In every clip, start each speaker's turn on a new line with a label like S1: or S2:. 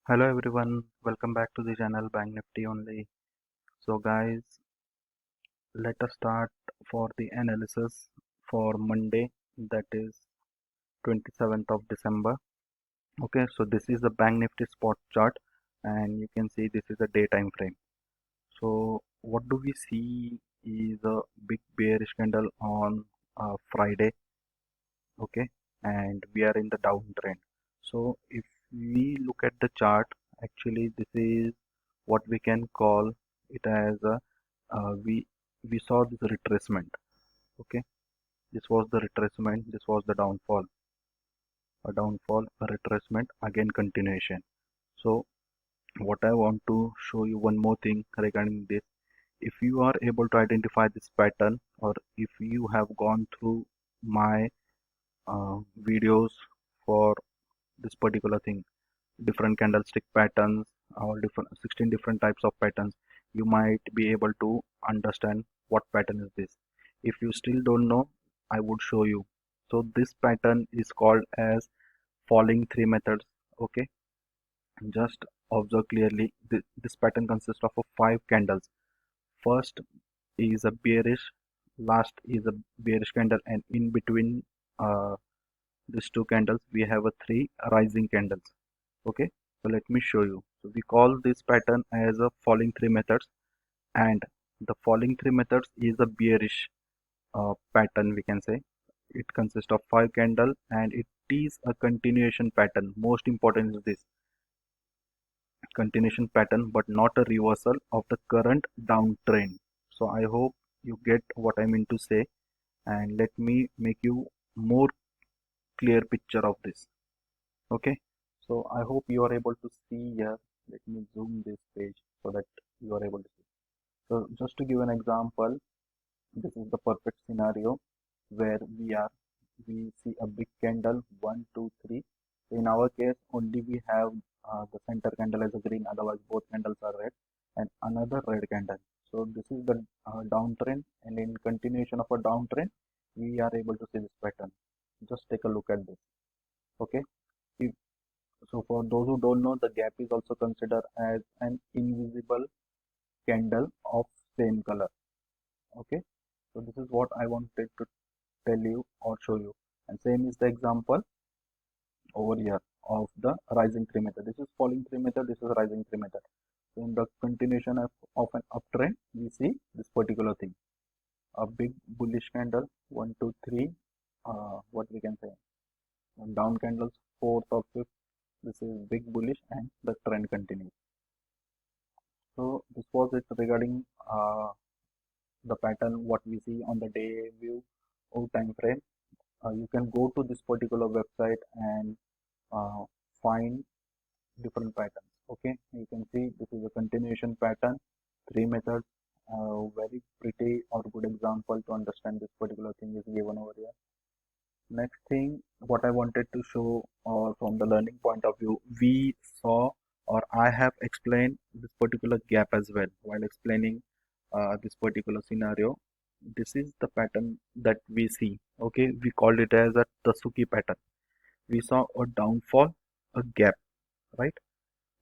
S1: Hello everyone, welcome back to the channel Bank Nifty only. So guys, let us start for the analysis for Monday, that is 27th of December. Okay, so this is the Bank Nifty spot chart and you can see this is a day time frame. So what do we see is a big bearish candle on Friday. Okay, and we are in the downtrend. So if we look at the chart, actually this is what we can call it as a we saw this retracement. Okay, this was the retracement, this was the downfall, a retracement, again continuation. So what I want to show you one more thing regarding this. If you are able to identify this pattern, or if you have gone through my videos for this particular thing, different candlestick patterns or different 16 different types of patterns, you might be able to understand what pattern is this. If you still don't know, I would show you. So this pattern is called as falling three methods. Okay, just observe clearly. This pattern consists of five candles. First is a bearish, last is a bearish candle, and in between uh, these two candles we have a three rising candles. Okay, so let me show you. So we call this pattern as a falling three methods, and the falling three methods is a bearish pattern, we can say. It consists of five candle and it is a continuation pattern. Most important is this continuation pattern, but not a reversal of the current downtrend. So I hope you get what I mean to say, and let me make you more clear picture of this. Okay, so I hope you are able to see here. Let me zoom this page so that you are able to see. So just to give an example, this is the perfect scenario where we see a big candle, one, two, three. So in our case, only we have the center candle as a green, otherwise both candles are red, and another red candle. So this is the downtrend, and in continuation of a downtrend, we are able to see this pattern. Just take a look at this. Okay. If, so for those who don't know, the gap is also considered as an invisible candle of same color. Okay, so this is what I wanted to tell you or show you. And same is the example over here of the rising three method. This is falling three method, this is rising three method. So in the continuation of an uptrend, we see this particular thing, a big bullish candle, one, two, three, what we can say, down candles, fourth or fifth. This is big bullish and the trend continues. So this was it regarding the pattern what we see on the day view or time frame. You can go to this particular website and uh, find different patterns. Okay, you can see this is a continuation pattern, three methods. Very pretty or good example to understand this particular thing is given over here. Next thing what I wanted to show, from the learning point of view, we saw, or I have explained this particular gap as well while explaining this particular scenario. This is the pattern that we see. Okay, we called it as a Tasuki pattern. We saw a downfall, a gap, right?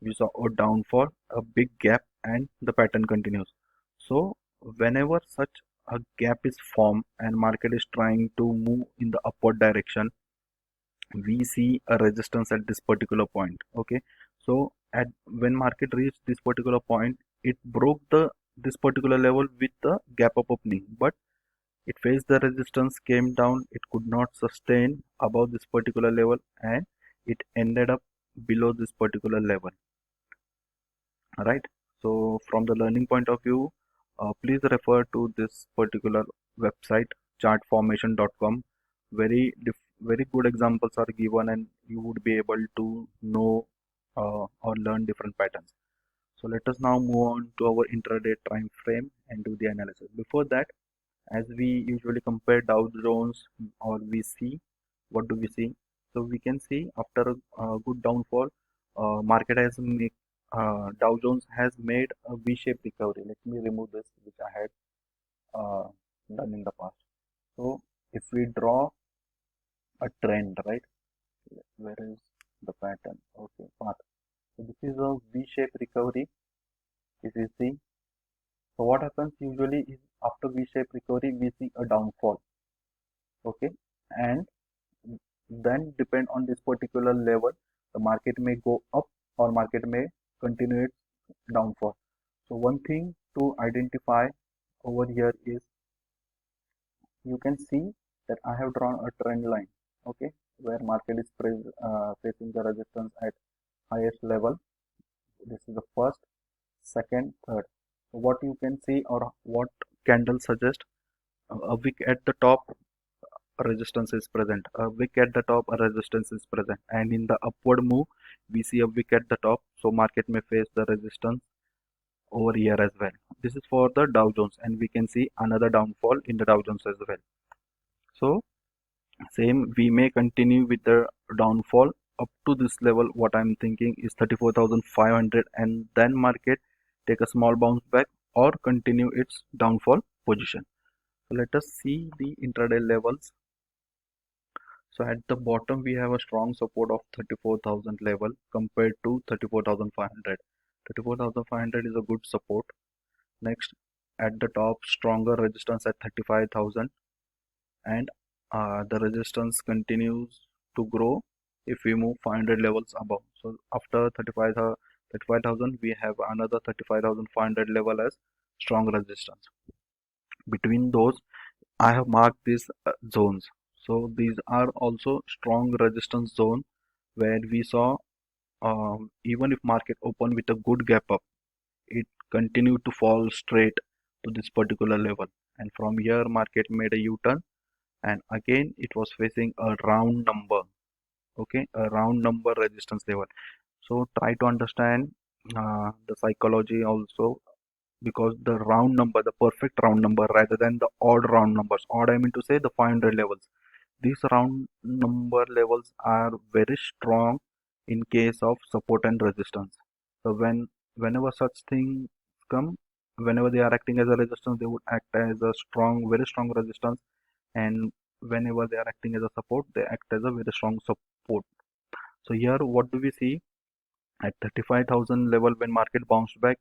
S1: We saw a downfall, a big gap, and the pattern continues. So whenever such a gap is formed and market is trying to move in the upward direction, we see a resistance at this particular point. Okay, so at when market reached this particular point, it broke the this particular level with the gap up opening, but it faced the resistance, came down, it could not sustain above this particular level, and it ended up below this particular level, right? So from the learning point of view, please refer to this particular website, chartformation.com. Very good examples are given and you would be able to know or learn different patterns. So let us now move on to our intraday time frame and do the analysis. Before that, as we usually compare Dow Jones or we see, what do we see? So we can see after a good downfall, market has Dow Jones has made a V-shaped recovery. Let me remove this, which I had uh, done in the past. So if we draw a trend, right? Where is the pattern? Okay, path. So this is a V-shaped recovery. If you see, so what happens usually is after V-shaped recovery we see a downfall. Okay, and then depend on this particular level, the market may go up or market may continue its downfall. So one thing to identify over here is you can see that I have drawn a trend line, okay, where market is facing the resistance at highest level. This is the first, second, third. So what you can see or what candle suggest, a wick at the top, a resistance is present, a wick at the top, a resistance is present, and in the upward move we see a wick at the top, so market may face the resistance over here as well. This is for the Dow Jones, and we can see another downfall in the Dow Jones as well. So same, we may continue with the downfall up to this level. What I'm thinking is 34,500, and then market take a small bounce back or continue its downfall position. So let us see the intraday levels. So at the bottom we have a strong support of 34,000 level compared to 34,500. 34,500 is a good support. Next, at the top, stronger resistance at 35,000, and the resistance continues to grow if we move 500 levels above. So after 35,000 we have another 35,500 level as strong resistance. Between those I have marked these zones. So these are also strong resistance zone where we saw even if market open with a good gap up, it continued to fall straight to this particular level, and from here market made a U-turn, and again it was facing a round number, okay, a round number resistance level. So try to understand the psychology also, because the round number, the perfect round number rather than the odd round numbers, odd I mean to say the 500 levels, these round number levels are very strong in case of support and resistance. So whenever such things come, whenever they are acting as a resistance, they would act as a strong, very strong resistance, and whenever they are acting as a support, they act as a very strong support. So here what do we see? At 35,000 level, when market bounced back,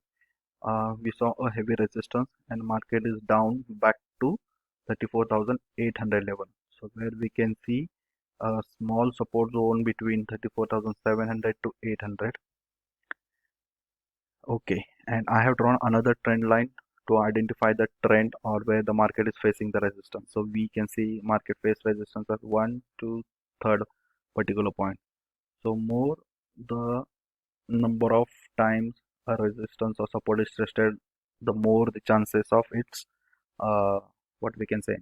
S1: we saw a heavy resistance, and market is down back to 34,800 level. So where we can see a small support zone between 34,700 to 800. Okay, and I have drawn another trend line to identify the trend or where the market is facing the resistance. So we can see market face resistance at 1 to 3rd particular point. So more the number of times a resistance or support is tested, the more the chances of its what we can say,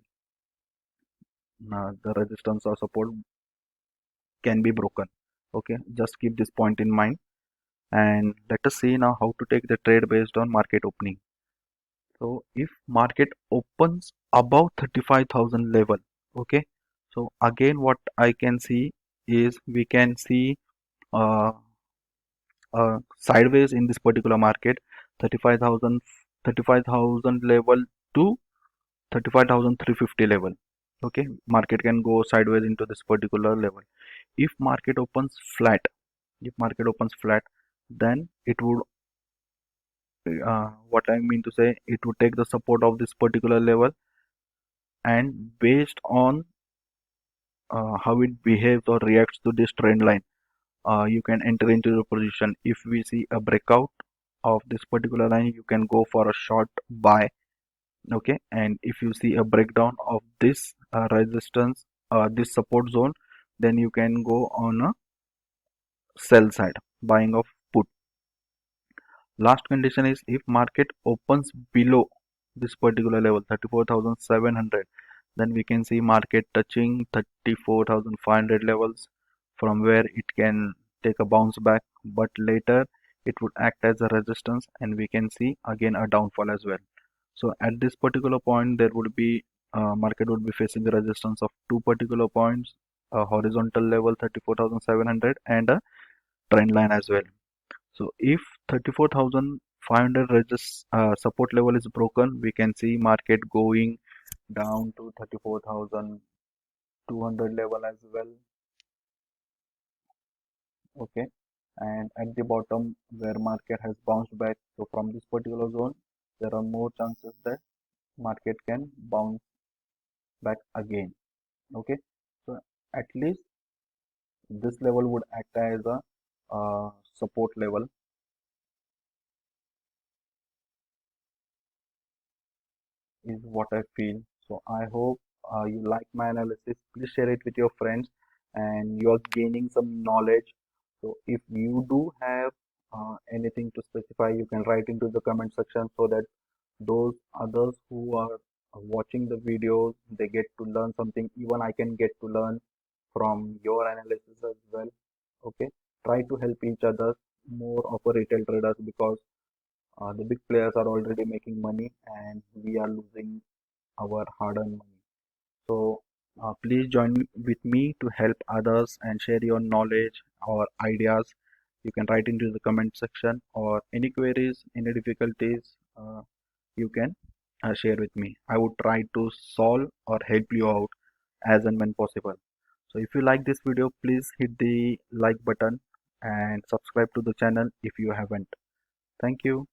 S1: the resistance or support can be broken. Okay, just keep this point in mind, and let us see now how to take the trade based on market opening. So if market opens above 35,000 level, okay, so again what I can see is we can see uh, sideways in this particular market, 35,000 level to 35,350 level. Okay, market can go sideways into this particular level. If market opens flat, if market opens flat, then it would what I mean to say, it would take the support of this particular level, and based on how it behaves or reacts to this trend line, you can enter into the position. If we see a breakout of this particular line, you can go for a short buy. Okay, and if you see a breakdown of this resistance, this support zone, then you can go on a sell side, buying of put. Last condition is if market opens below this particular level, 34,700, then we can see market touching 34,500 levels, from where it can take a bounce back, but later it would act as a resistance, and we can see again a downfall as well. So at this particular point, there would be market would be facing the resistance of two particular points, a horizontal level 34,700 and a trend line as well. So if 34,500 support level is broken, we can see market going down to 34,200 level as well. Okay, and at the bottom where market has bounced back, so from this particular zone there are more chances that market can bounce back again. Okay, so at least this level would act as a support level is what I feel. So I hope you like my analysis. Please share it with your friends and you are gaining some knowledge. So if you do have anything to specify, you can write into the comment section so that those others who are watching the videos, they get to learn something. Even I can get to learn from your analysis as well. Okay, try to help each other more of a retail traders because the big players are already making money and we are losing our hard-earned money. So please join with me to help others and share your knowledge or ideas. You can write into the comment section or any queries, any difficulties, you can share with me. I would try to solve or help you out as and when possible. So if you like this video, please hit the like button and subscribe to the channel if you haven't. Thank you.